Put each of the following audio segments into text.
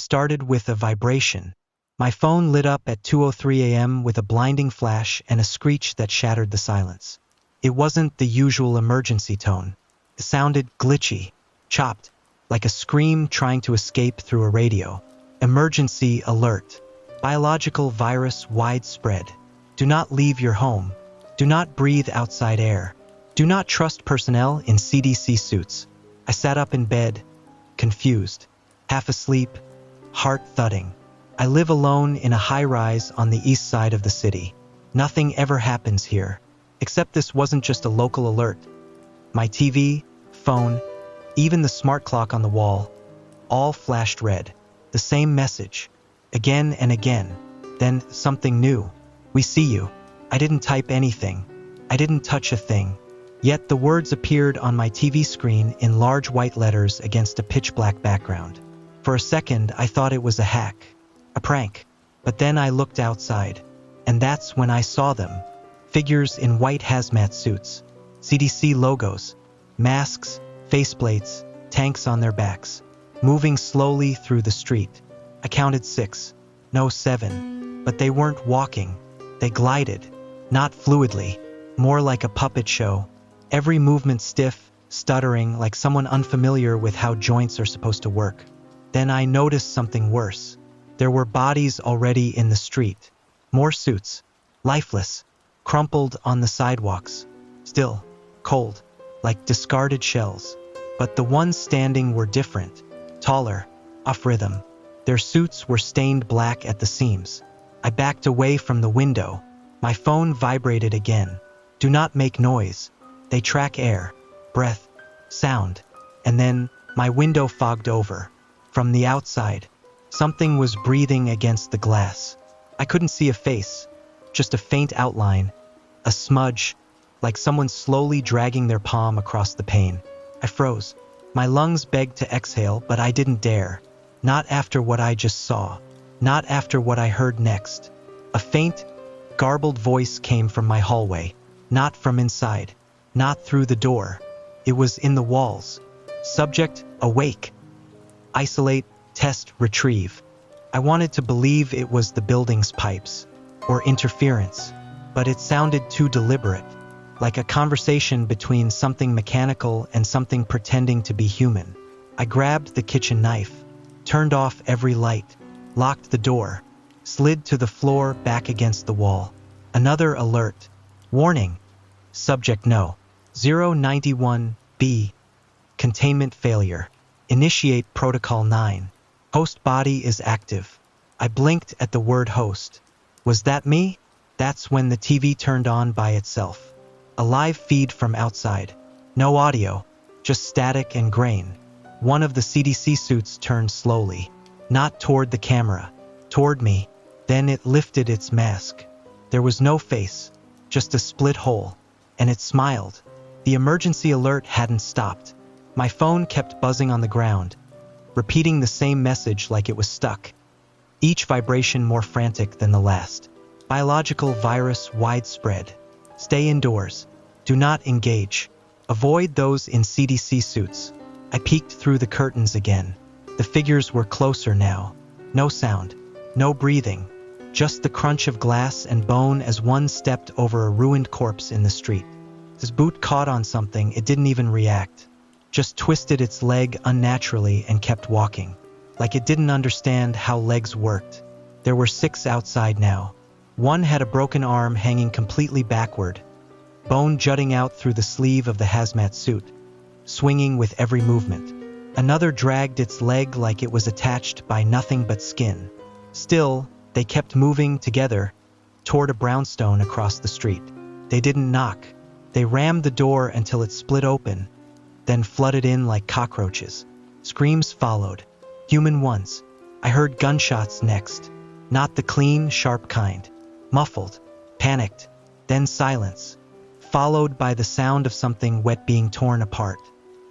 started with a vibration. My phone lit up at 2:03 a.m. with a blinding flash and a screech that shattered the silence. It wasn't the usual emergency tone. It sounded glitchy, chopped, like a scream trying to escape through a radio. Emergency alert. Biological virus widespread. Do not leave your home. Do not breathe outside air. Do not trust personnel in CDC suits. I sat up in bed, confused, half asleep, heart thudding. I live alone in a high-rise on the east side of the city. Nothing ever happens here. Except this wasn't just a local alert. My TV, phone, even the smart clock on the wall, all flashed red. The same message, again and again. Then something new. We see you. I didn't type anything. I didn't touch a thing. Yet the words appeared on my TV screen in large white letters against a pitch-black background. For a second, I thought it was a hack, a prank. But then I looked outside, and that's when I saw them. Figures in white hazmat suits, CDC logos, masks, faceplates, tanks on their backs, moving slowly through the street. I counted 6, no 7, but they weren't walking. They glided, not fluidly, more like a puppet show. Every movement stiff, stuttering, like someone unfamiliar with how joints are supposed to work. Then I noticed something worse. There were bodies already in the street. More suits, lifeless, crumpled on the sidewalks, still, cold, like discarded shells. But the ones standing were different, taller, off rhythm. Their suits were stained black at the seams. I backed away from the window. My phone vibrated again. Do not make noise. They track air, breath, sound. And then my window fogged over. From the outside, something was breathing against the glass. I couldn't see a face, just a faint outline, a smudge, like someone slowly dragging their palm across the pane. I froze. My lungs begged to exhale, but I didn't dare. Not after what I just saw. Not after what I heard next. A faint, garbled voice came from my hallway. Not from inside. Not through the door. It was in the walls. Subject, awake. Isolate, test, retrieve. I wanted to believe it was the building's pipes, or interference, but it sounded too deliberate, like a conversation between something mechanical and something pretending to be human. I grabbed the kitchen knife, turned off every light, locked the door, slid to the floor back against the wall. Another alert. Warning. Subject no. 091B. Containment failure. Initiate protocol 9. Host body is active. I blinked at the word host. Was that me? That's when the TV turned on by itself. A live feed from outside. No audio, just static and grain. One of the CDC suits turned slowly. Not toward the camera, toward me. Then it lifted its mask. There was no face, just a split hole. And it smiled. The emergency alert hadn't stopped. My phone kept buzzing on the ground, repeating the same message like it was stuck. Each vibration more frantic than the last. Biological virus widespread. Stay indoors. Do not engage. Avoid those in CDC suits. I peeked through the curtains again. The figures were closer now. No sound. No breathing. Just the crunch of glass and bone as one stepped over a ruined corpse in the street. His boot caught on something, it didn't even react. Just twisted its leg unnaturally and kept walking. Like it didn't understand how legs worked. There were 6 outside now. One had a broken arm hanging completely backward, bone jutting out through the sleeve of the hazmat suit, swinging with every movement. Another dragged its leg like it was attached by nothing but skin. Still, they kept moving together toward a brownstone across the street. They didn't knock. They rammed the door until it split open, then flooded in like cockroaches. Screams followed. Human ones. I heard gunshots next. Not the clean, sharp kind. Muffled. Panicked. Then silence. Followed by the sound of something wet being torn apart.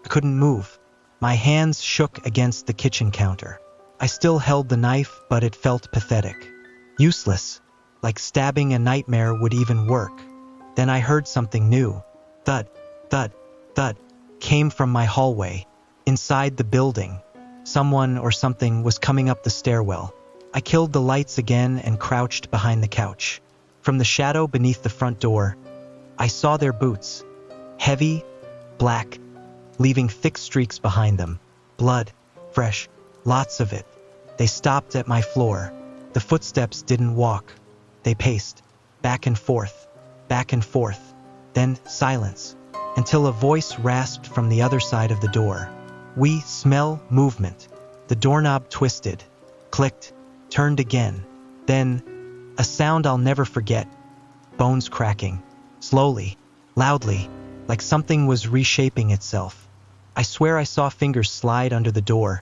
I couldn't move. My hands shook against the kitchen counter. I still held the knife, but it felt pathetic. Useless. Like stabbing a nightmare would even work. Then I heard something new. Thud, thud, thud. Came from my hallway. Inside the building. Someone or something was coming up the stairwell. I killed the lights again and crouched behind the couch. From the shadow beneath the front door, I saw their boots. Heavy, black, leaving thick streaks behind them. Blood, fresh, lots of it. They stopped at my floor. The footsteps didn't walk. They paced, back and forth, then silence, until a voice rasped from the other side of the door. "We smell movement." The doorknob twisted, clicked, turned again. Then, a sound I'll never forget. Bones cracking, slowly, loudly, like something was reshaping itself. I swear I saw fingers slide under the door.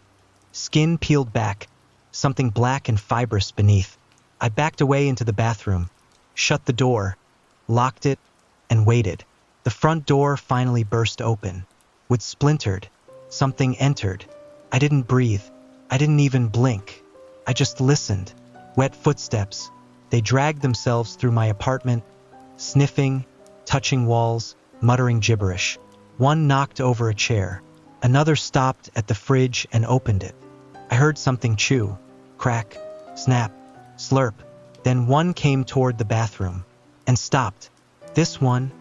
Skin peeled back, something black and fibrous beneath. I backed away into the bathroom, shut the door, locked it, and waited. The front door finally burst open. Wood splintered. Something entered. I didn't breathe. I didn't even blink. I just listened. Wet footsteps. They dragged themselves through my apartment, sniffing, touching walls, muttering gibberish. One knocked over a chair. Another stopped at the fridge and opened it. I heard something chew, crack, snap, slurp. Then one came toward the bathroom and stopped. This one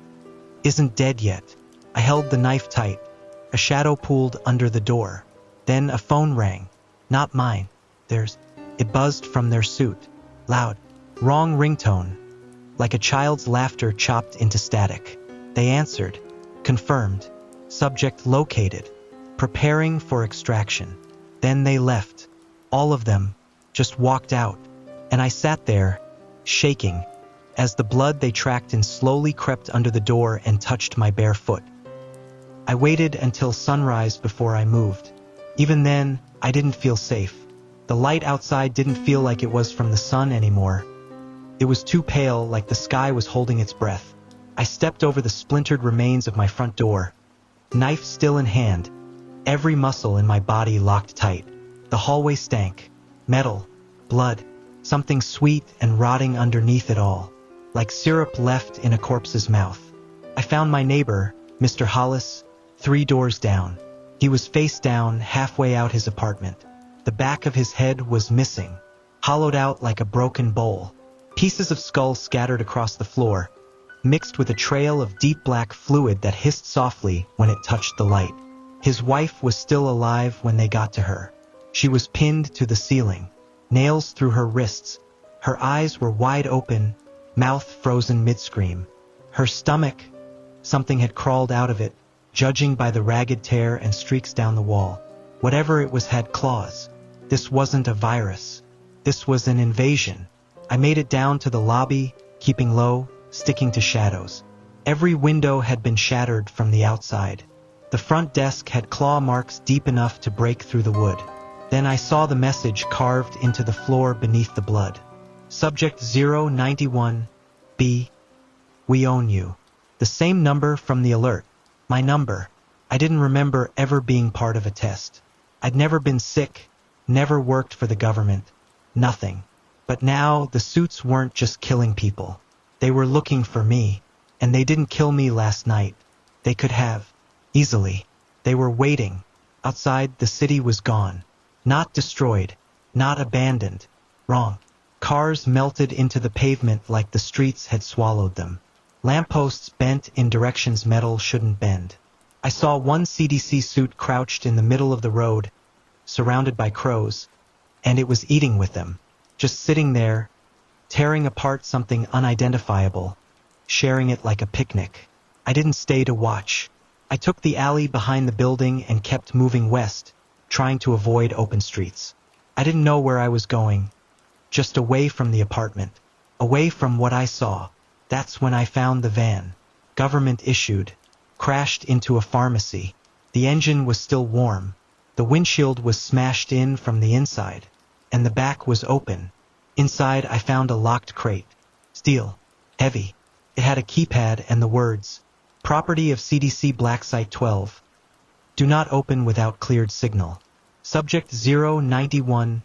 isn't dead yet. I held the knife tight. A shadow pooled under the door. Then a phone rang. Not mine. Theirs. It buzzed from their suit. Loud. Wrong ringtone. Like a child's laughter chopped into static. They answered. Confirmed. Subject located. Preparing for extraction. Then they left. All of them. Just walked out. And I sat there, shaking, as the blood they tracked in slowly crept under the door and touched my bare foot. I waited until sunrise before I moved. Even then, I didn't feel safe. The light outside didn't feel like it was from the sun anymore. It was too pale, like the sky was holding its breath. I stepped over the splintered remains of my front door, knife still in hand, every muscle in my body locked tight. The hallway stank. Metal, blood, something sweet and rotting underneath it all, like syrup left in a corpse's mouth. I found my neighbor, Mr. Hollis, 3 doors down. He was face down, halfway out his apartment. The back of his head was missing, hollowed out like a broken bowl. Pieces of skull scattered across the floor, mixed with a trail of deep black fluid that hissed softly when it touched the light. His wife was still alive when they got to her. She was pinned to the ceiling, nails through her wrists. Her eyes were wide open, mouth frozen mid-scream. Her stomach, something had crawled out of it, judging by the ragged tear and streaks down the wall. Whatever it was had claws. This wasn't a virus. This was an invasion. I made it down to the lobby, keeping low, sticking to shadows. Every window had been shattered from the outside. The front desk had claw marks deep enough to break through the wood. Then I saw the message carved into the floor beneath the blood. Subject 091, B. We own you. The same number from the alert. My number. I didn't remember ever being part of a test. I'd never been sick, never worked for the government. Nothing. But now the suits weren't just killing people. They were looking for me. And they didn't kill me last night. They could have. Easily. They were waiting. Outside, the city was gone. Not destroyed. Not abandoned. Wrong. Cars melted into the pavement like the streets had swallowed them. Lampposts bent in directions metal shouldn't bend. I saw one CDC suit crouched in the middle of the road, surrounded by crows, and it was eating with them. Just sitting there, tearing apart something unidentifiable, sharing it like a picnic. I didn't stay to watch. I took the alley behind the building and kept moving west, trying to avoid open streets. I didn't know where I was going, just away from the apartment, away from what I saw. That's when I found the van. Government issued. Crashed into a pharmacy. The engine was still warm. The windshield was smashed in from the inside, and the back was open. Inside I found a locked crate. Steel. Heavy. It had a keypad and the words, Property of CDC Black Site 12. Do not open without cleared signal. Subject 091,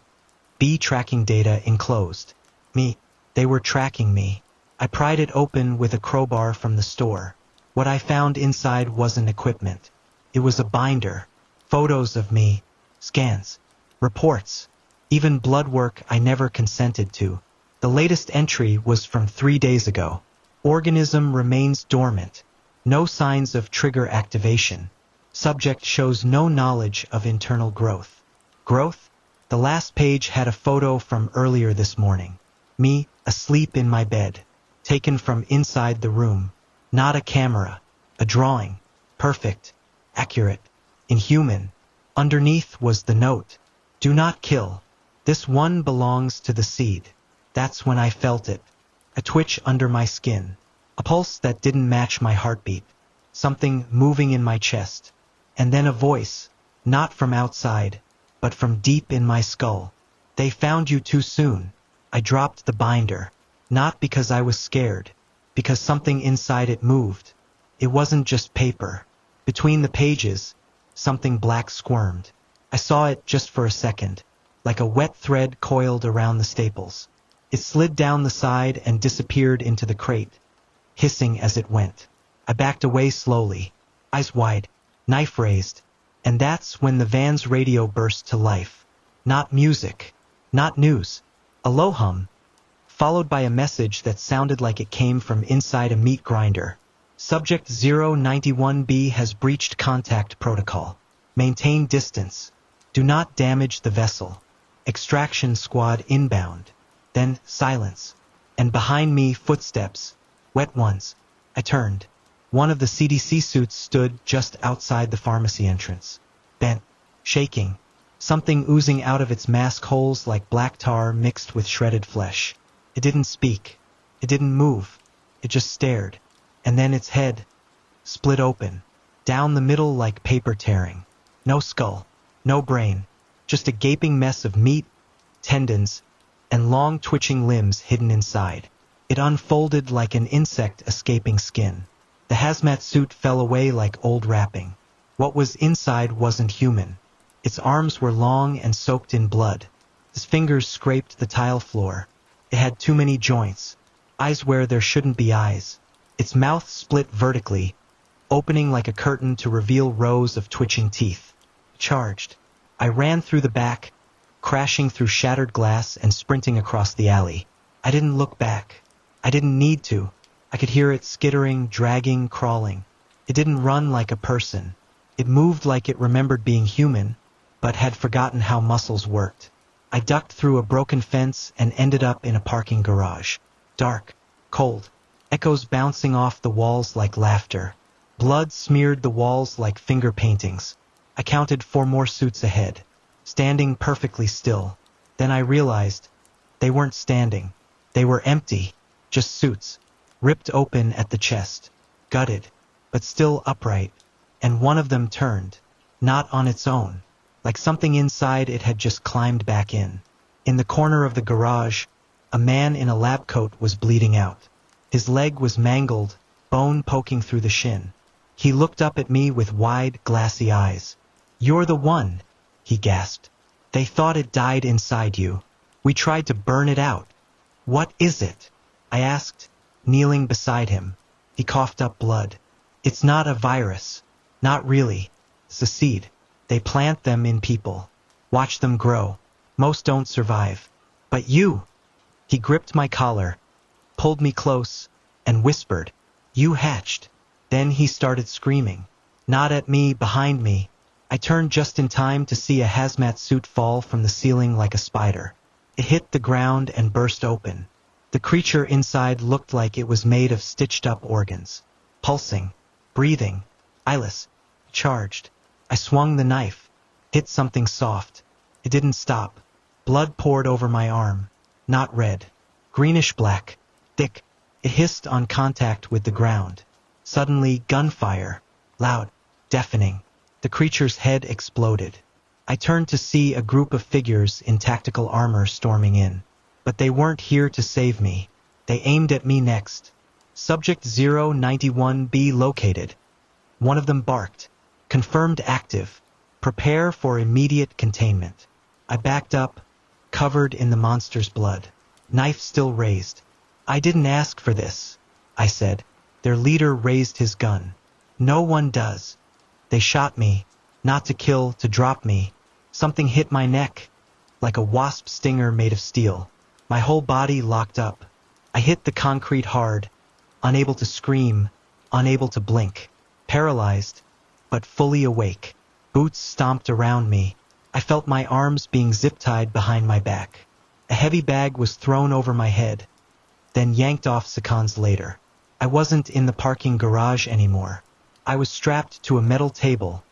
B tracking data enclosed. Me. They were tracking me. I pried it open with a crowbar from the store. What I found inside wasn't equipment. It was a binder. Photos of me. Scans. reports, even blood work I never consented to. The latest entry was from 3 days ago. Organism remains dormant. No signs of trigger activation. Subject shows no knowledge of internal growth. Growth? The last page had a photo from earlier this morning. Me, asleep in my bed. Taken from inside the room. Not a camera. A drawing. Perfect. Accurate. Inhuman. Underneath was the note. Do not kill. This one belongs to the seed. That's when I felt it. A twitch under my skin. A pulse that didn't match my heartbeat. Something moving in my chest. And then a voice, not from outside, but from deep in my skull. They found you too soon. I dropped the binder. Not because I was scared. Because something inside it moved. It wasn't just paper. Between the pages, something black squirmed. I saw it just for a second, like a wet thread coiled around the staples. It slid down the side and disappeared into the crate, hissing as it went. I backed away slowly, eyes wide, knife raised, and that's when the van's radio burst to life. Not music, not news, a low hum, followed by a message that sounded like it came from inside a meat grinder. Subject 091B has breached contact protocol. Maintain distance. Do not damage the vessel. Extraction squad inbound. Then silence. And behind me, footsteps. Wet ones. I turned. One of the CDC suits stood just outside the pharmacy entrance. Bent. Shaking. Something oozing out of its mask holes like black tar mixed with shredded flesh. It didn't speak. It didn't move. It just stared. And then its head split open. Down the middle like paper tearing. No skull. No brain. Just a gaping mess of meat, tendons, and long twitching limbs hidden inside. It unfolded like an insect escaping skin. The hazmat suit fell away like old wrapping. What was inside wasn't human. Its arms were long and soaked in blood. His fingers scraped the tile floor. It had too many joints. Eyes where there shouldn't be eyes. Its mouth split vertically, opening like a curtain to reveal rows of twitching teeth. Charged. I ran through the back, crashing through shattered glass and sprinting across the alley. I didn't look back. I didn't need to. I could hear it skittering, dragging, crawling. It didn't run like a person. It moved like it remembered being human, but had forgotten how muscles worked. I ducked through a broken fence and ended up in a parking garage. Dark, cold, echoes bouncing off the walls like laughter. Blood smeared the walls like finger paintings. I counted 4 more suits ahead, standing perfectly still. Then I realized they weren't standing. They were empty, just suits, ripped open at the chest, gutted, but still upright. And one of them turned, not on its own, like something inside it had just climbed back in. In the corner of the garage, a man in a lab coat was bleeding out. His leg was mangled, bone poking through the shin. He looked up at me with wide, glassy eyes. "You're the one," he gasped. "They thought it died inside you. We tried to burn it out." "What is it?" I asked, kneeling beside him. He coughed up blood. "It's not a virus. Not really. It's a seed. They plant them in people. Watch them grow. Most don't survive. But you!" He gripped my collar, pulled me close, and whispered, "You hatched." Then he started screaming. Not at me, behind me. I turned just in time to see a hazmat suit fall from the ceiling like a spider. It hit the ground and burst open. The creature inside looked like it was made of stitched-up organs. Pulsing, breathing, eyeless, charged. I swung the knife, hit something soft. It didn't stop. Blood poured over my arm. Not red. Greenish-black. Thick. It hissed on contact with the ground. Suddenly, gunfire. Loud. Deafening. The creature's head exploded. I turned to see a group of figures in tactical armor storming in. But they weren't here to save me. They aimed at me next. Subject 091B located. One of them barked. Confirmed active. Prepare for immediate containment. I backed up, covered in the monster's blood. Knife still raised. "I didn't ask for this," I said. Their leader raised his gun. "No one does. They shot me, not to kill, to drop me. Something hit my neck, like a wasp stinger made of steel. My whole body locked up. I hit the concrete hard, unable to scream, unable to blink, paralyzed, but fully awake. Boots stomped around me. I felt my arms being zip-tied behind my back. A heavy bag was thrown over my head, then yanked off seconds later. I wasn't in the parking garage anymore. I was strapped to a metal table,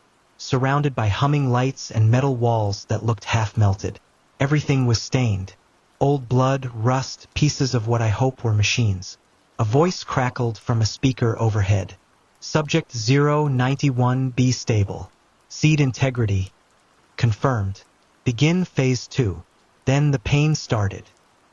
surrounded by humming lights and metal walls that looked half-melted. Everything was stained. Old blood, rust, pieces of what I hope were machines. A voice crackled from a speaker overhead. Subject 091B stable. Seed integrity. Confirmed. Begin phase 2. Then the pain started.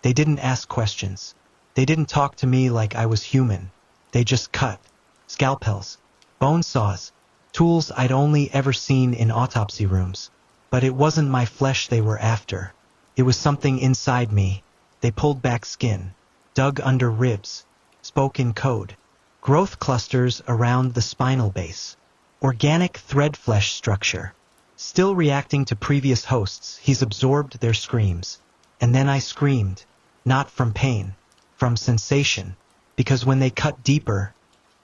They didn't ask questions. They didn't talk to me like I was human. They just cut. Scalpels. Bone saws. Tools I'd only ever seen in autopsy rooms. But it wasn't my flesh they were after. It was something inside me. They pulled back skin, dug under ribs, spoke in code. Growth clusters around the spinal base. Organic thread flesh structure. Still reacting to previous hosts, he's absorbed their screams. And then I screamed. Not from pain, from sensation. Because when they cut deeper,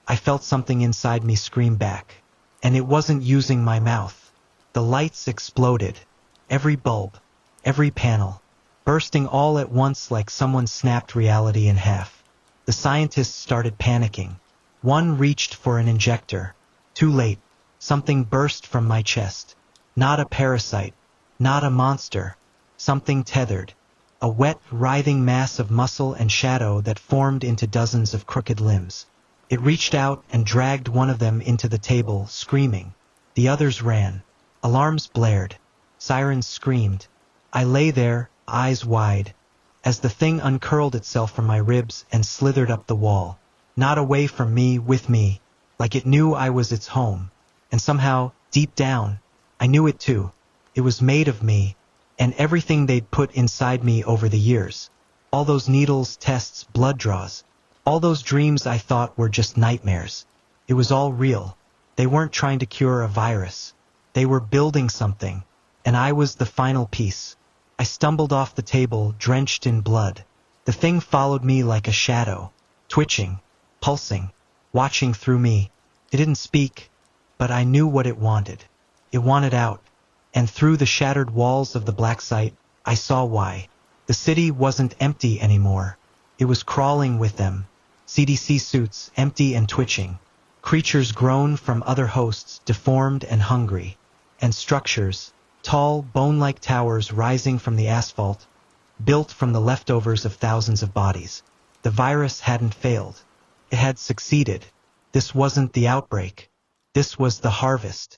I felt something inside me scream back. And it wasn't using my mouth. The lights exploded. Every bulb. Every panel, bursting all at once like someone snapped reality in half. The scientists started panicking. One reached for an injector. Too late. Something burst from my chest. Not a parasite. Not a monster. Something tethered. A wet, writhing mass of muscle and shadow that formed into dozens of crooked limbs. It reached out and dragged one of them into the table, screaming. The others ran. Alarms blared. Sirens screamed. I lay there, eyes wide, as the thing uncurled itself from my ribs and slithered up the wall. Not away from me, with me, like it knew I was its home. And somehow, deep down, I knew it too. It was made of me, and everything they'd put inside me over the years. All those needles, tests, blood draws. All those dreams I thought were just nightmares. It was all real. They weren't trying to cure a virus. They were building something, and I was the final piece. I stumbled off the table, drenched in blood. The thing followed me like a shadow, twitching, pulsing, watching through me. It didn't speak, but I knew what it wanted. It wanted out, and through the shattered walls of the black site, I saw why. The city wasn't empty anymore. It was crawling with them. CDC suits, empty and twitching. Creatures grown from other hosts, deformed and hungry. And structures, tall, bone-like towers rising from the asphalt, built from the leftovers of thousands of bodies. The virus hadn't failed. It had succeeded. This wasn't the outbreak. This was the harvest.